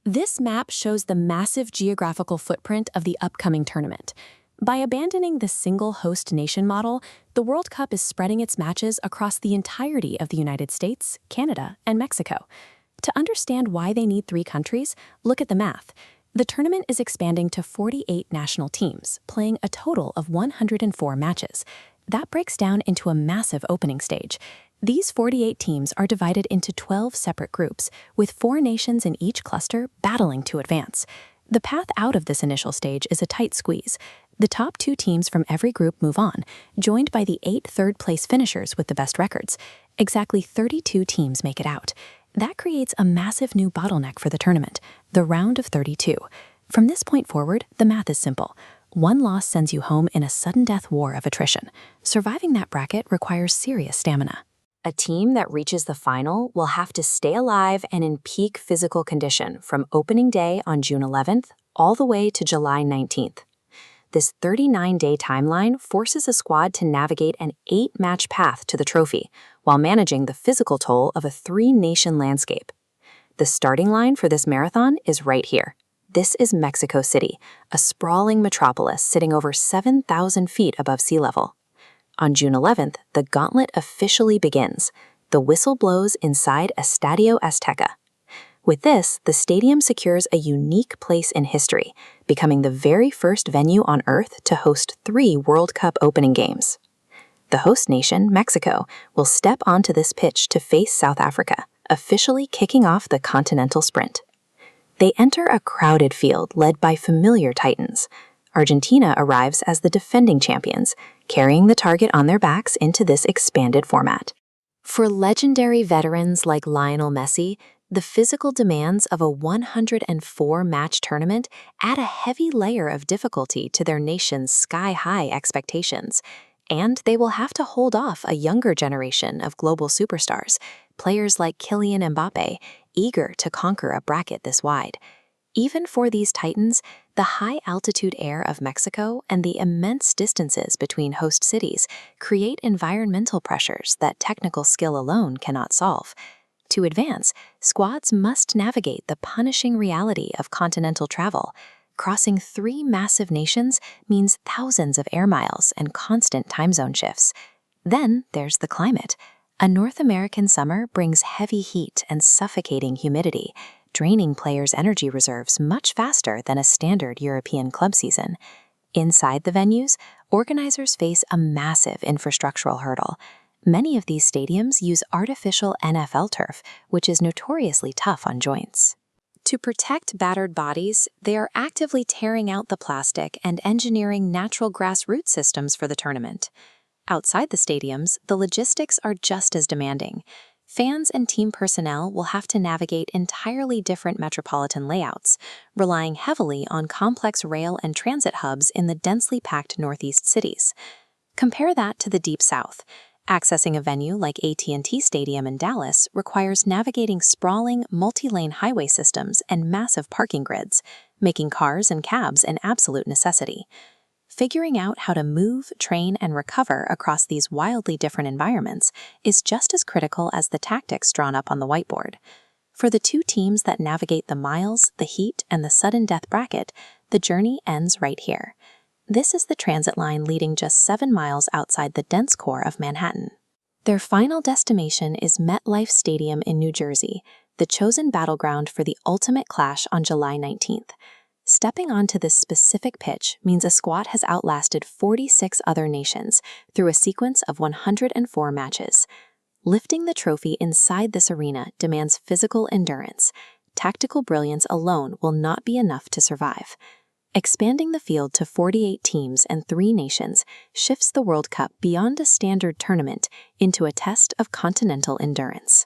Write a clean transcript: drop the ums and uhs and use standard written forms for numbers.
This map shows the massive geographical footprint of the upcoming tournament. By abandoning the single host nation model, the World Cup is spreading its matches across the entirety of the United States, Canada, and Mexico. To understand why they need 3 countries, look at the math. The tournament is expanding to 48 national teams, playing a total of 104 matches. That breaks down into a massive opening stage. These 48 teams are divided into 12 separate groups, with 4 nations in each cluster battling to advance. The path out of this initial stage is a tight squeeze. The top 2 teams from every group move on, joined by the 8 third-place finishers with the best records. Exactly 32 teams make it out. That creates a massive new bottleneck for the tournament, the round of 32. From this point forward, the math is simple. 1 loss sends you home in a sudden death war of attrition. Surviving that bracket requires serious stamina. A team that reaches the final will have to stay alive and in peak physical condition from opening day on June 11th all the way to July 19th. This 39-day timeline forces a squad to navigate an 8-match path to the trophy while managing the physical toll of a 3-nation landscape. The starting line for this marathon is right here. This is Mexico City, a sprawling metropolis sitting over 7,000 feet above sea level. On June 11th, the Gauntlet officially begins. The whistle blows inside Estadio Azteca. With this, the stadium secures a unique place in history, becoming the very first venue on Earth to host 3 World Cup opening games. The host nation, Mexico, will step onto this pitch to face South Africa, officially kicking off the Continental sprint. They enter a crowded field led by familiar titans. Argentina arrives as the defending champions, carrying the target on their backs into this expanded format. For legendary veterans like Lionel Messi, the physical demands of a 104-match tournament add a heavy layer of difficulty to their nation's sky-high expectations, and they will have to hold off a younger generation of global superstars, players like Kylian Mbappe, eager to conquer a bracket this wide. Even for these titans, the high-altitude air of Mexico and the immense distances between host cities create environmental pressures that technical skill alone cannot solve. To advance, squads must navigate the punishing reality of continental travel. Crossing 3 massive nations means thousands of air miles and constant time zone shifts. Then there's the climate. A North American summer brings heavy heat and suffocating humidity, draining players' energy reserves much faster than a standard European club season. Inside the venues, organizers face a massive infrastructural hurdle. Many of these stadiums use artificial NFL turf, which is notoriously tough on joints. To protect battered bodies, they are actively tearing out the plastic and engineering natural grass root systems for the tournament. Outside the stadiums, the logistics are just as demanding. Fans and team personnel will have to navigate entirely different metropolitan layouts, relying heavily on complex rail and transit hubs in the densely packed northeast cities. Compare that to the Deep South. Accessing a venue like AT&T Stadium in Dallas requires navigating sprawling, multi-lane highway systems and massive parking grids, making cars and cabs an absolute necessity. Figuring out how to move, train, and recover across these wildly different environments is just as critical as the tactics drawn up on the whiteboard. For the 2 teams that navigate the miles, the heat, and the sudden death bracket, the journey ends right here. This is the transit line leading just 7 miles outside the dense core of Manhattan. Their final destination is MetLife Stadium in New Jersey, the chosen battleground for the ultimate clash on July 19th. Stepping onto this specific pitch means a squad has outlasted 46 other nations through a sequence of 104 matches. Lifting the trophy inside this arena demands physical endurance. Tactical brilliance alone will not be enough to survive. Expanding the field to 48 teams and 3 nations shifts the World Cup beyond a standard tournament into a test of continental endurance.